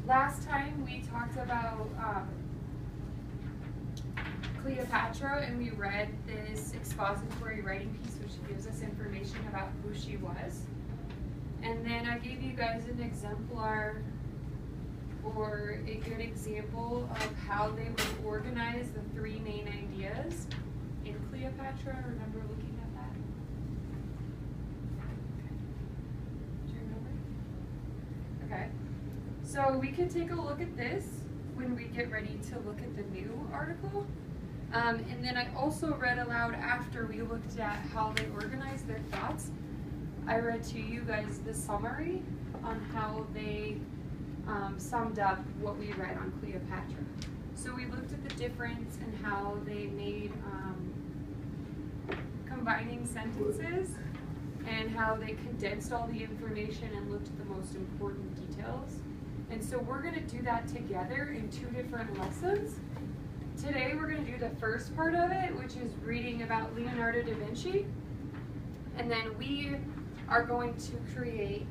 Last time we talked about Cleopatra, and we read this expository writing piece which gives us information about who she was. And then I gave you guys an exemplar or a good example of how they would organize the three main ideas in Cleopatra. Remember looking at that? Okay. Do you remember? Okay. So we can take a look at this when we get ready to look at the new article. And then I also read aloud after we looked at how they organized their thoughts. I read to you guys the summary on how they summed up what we read on Cleopatra. So we looked at the difference and how they made combining sentences and how they condensed all the information and looked at the most important details. And so we're going to do that together in two different lessons. Today we're going to do the first part of it, which is reading about Leonardo da Vinci. And then we are going to create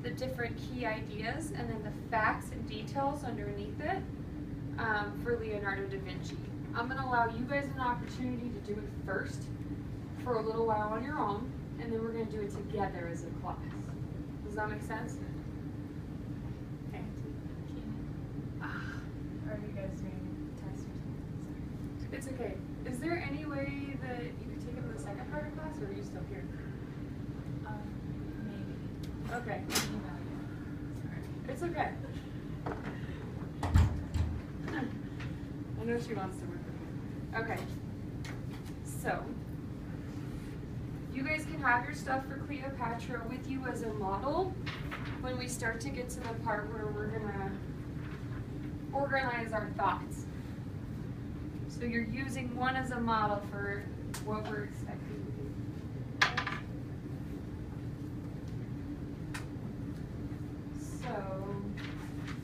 the different key ideas and then the facts and details underneath it for Leonardo da Vinci. I'm going to allow you guys an opportunity to do it first for a little while on your own, and then we're going to do it together as a class. Does that make sense? Okay. Are you guys doing tests or something? It's okay. Is there any way that you could take it to the second part of class, or are you still here? Maybe. Okay. Email you. Sorry. It's okay. I know she wants to work with me. Okay. So, you guys can have your stuff for Cleopatra with you as a model when we start to get to the part where we're going to organize our thoughts. So you're using one as a model for what we're expecting to do. So,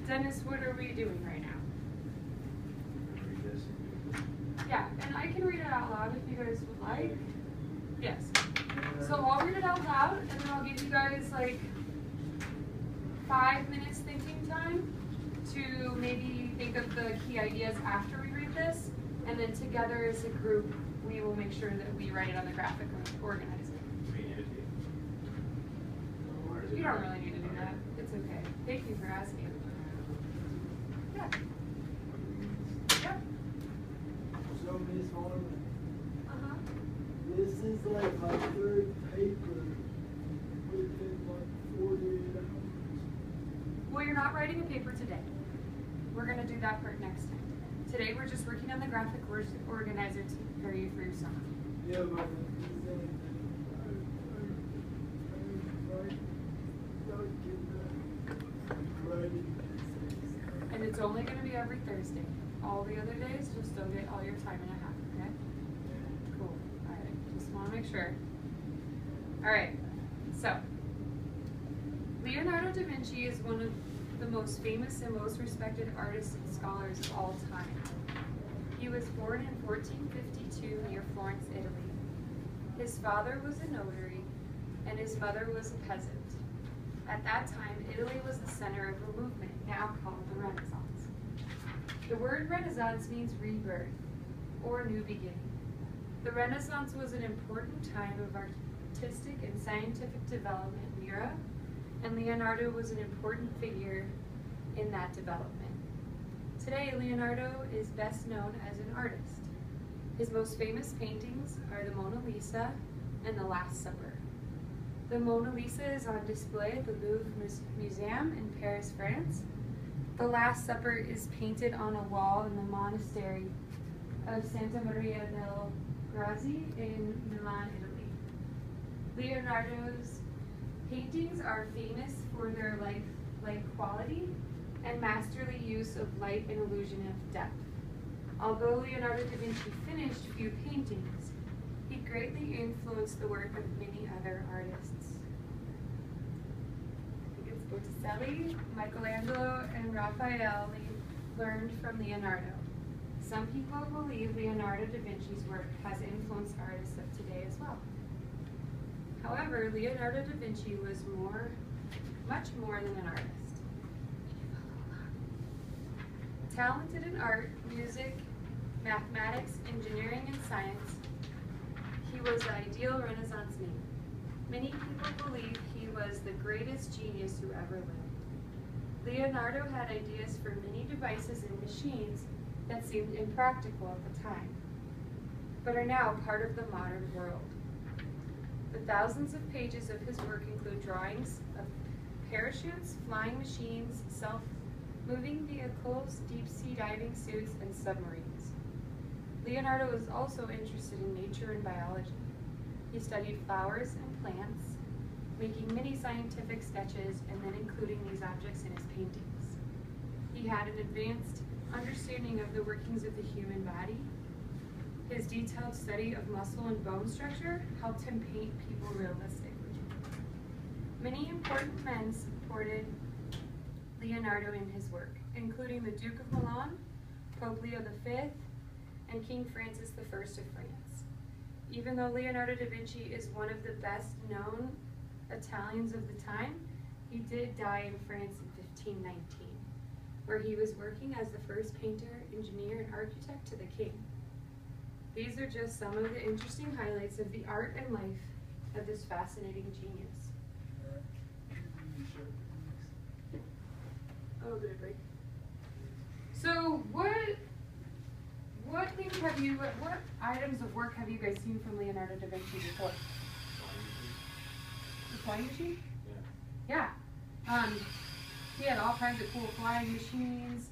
Dennis, what are we doing right now? Yeah, and I can read it out loud if you guys would like. Yes. So I'll read it out loud, and then I'll give you guys like 5 minutes thinking time to maybe think of the key ideas after we read this, and then together as a group, we will make sure that we write it on the graphic and organize it. You don't really need to do that. It's okay. Thank you for asking. Yeah. Yep. So, Ms. Morland, Uh-huh. this is like my third paper within like 48 hours. Well, you're not writing a paper today. We're going to do that part next time. Today, we're just working on the graphic organizer to prepare you for your summer. Yeah, but And it's only going to be every Thursday. All the other days, you'll still get all your time and a half, okay? Cool. All right. Just want to make sure. All right. So, Leonardo da Vinci is one of the most famous and most respected artists and scholars of all time. He was born in 1452 near Florence, Italy. His father was a notary, and his mother was a peasant. At that time, Italy was the center of a movement now called the Renaissance. The word Renaissance means rebirth, or new beginning. The Renaissance was an important time of artistic and scientific development in Europe, and Leonardo was an important figure in that development. Today, Leonardo is best known as an artist. His most famous paintings are the Mona Lisa and the Last Supper. The Mona Lisa is on display at the Louvre Museum in Paris, France. The Last Supper is painted on a wall in the monastery of Santa Maria del Grazie in Milan, Italy. Leonardo's paintings are famous for their light quality and masterly use of light and illusion of depth. Although Leonardo da Vinci finished few paintings, he greatly influenced the work of many other artists. I think it's Botticelli, Michelangelo, and Raphael learned from Leonardo. Some people believe Leonardo da Vinci's work has influenced artists of today as well. However, Leonardo da Vinci was much more than an artist. Talented in art, music, mathematics, engineering, and science, he was the ideal Renaissance man. Many people believe he was the greatest genius who ever lived. Leonardo had ideas for many devices and machines that seemed impractical at the time, but are now part of the modern world. The thousands of pages of his work include drawings of parachutes, flying machines, self-moving vehicles, deep-sea diving suits, and submarines. Leonardo was also interested in nature and biology. He studied flowers and plants, making many scientific sketches and then including these objects in his paintings. He had an advanced understanding of the workings of the human body. His detailed study of muscle and bone structure helped him paint people realistically. Many important men supported Leonardo in his work, including the Duke of Milan, Pope Leo V, and King Francis I of France. Even though Leonardo da Vinci is one of the best known Italians of the time, he did die in France in 1519, where he was working as the first painter, engineer, and architect to the king. These are just some of the interesting highlights of the art and life of this fascinating genius. Oh, did it break? So what items of work have you guys seen from Leonardo da Vinci before? The flying machine? Yeah. He had all kinds of cool flying machines.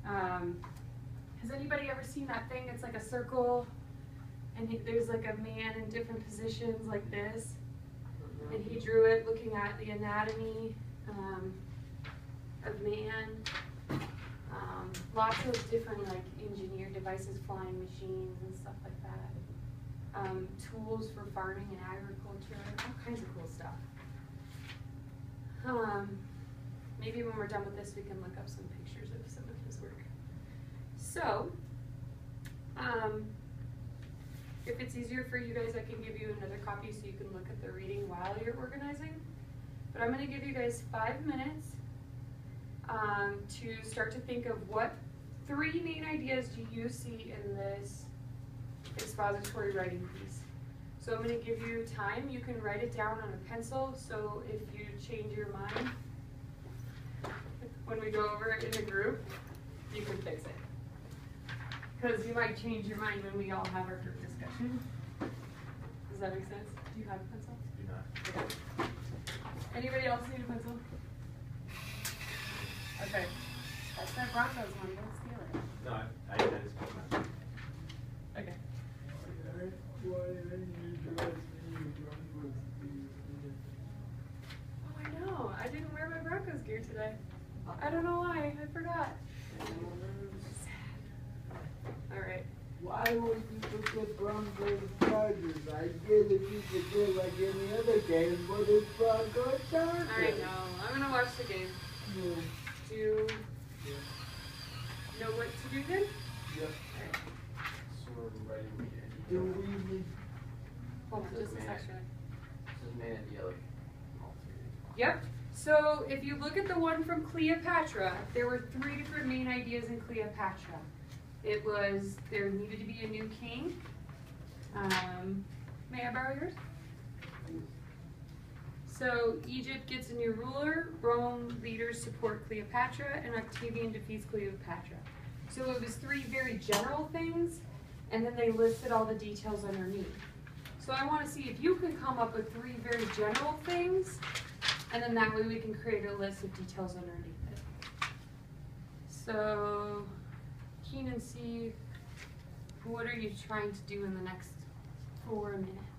Has anybody ever seen that thing? It's like a circle, and there's like a man in different positions like this. And he drew it looking at the anatomy of man. Lots of different like engineered devices, flying machines and stuff like that. Tools for farming and agriculture, all kinds of cool stuff. Maybe when we're done with this, we can look up some pictures of some of his work. So, if it's easier for you guys, I can give you another copy so you can look at the reading while you're organizing. But I'm going to give you guys 5 minutes to start to think of what 3 main ideas do you see in this expository writing piece. So I'm going to give you time. You can write it down on a pencil, so if you change your mind when we go over it in a group, you can fix it. Because you might change your mind when we all have our group discussion. Does that make sense? Do you have a pencil? Do not. Okay. Anybody else need a pencil? Okay. That's that Broncos one. Don't steal it. No, I just put my. Okay. Oh, I know. I didn't wear my Broncos gear today. I don't know why. I forgot. All right. Why would you get Broncos Chargers? I get if you could get like any other game, but it's Broncos Chargers. I know. I'm gonna watch the game. Yeah. Do you know what to do then? Yeah. So we're writing Do we need? Hold on, just a second. This is man yellow. Yep. So if you look at the one from Cleopatra, there were 3 different main ideas in Cleopatra. It was there needed to be a new king. May I borrow yours? So Egypt gets a new ruler, Rome leaders support Cleopatra, and Octavian defeats Cleopatra. So it was 3 very general things, and then they listed all the details underneath. So I want to see if you can come up with 3 very general things, and then that way we can create a list of details underneath it. So, Keenan, see, what are you trying to do in the next 4 minutes?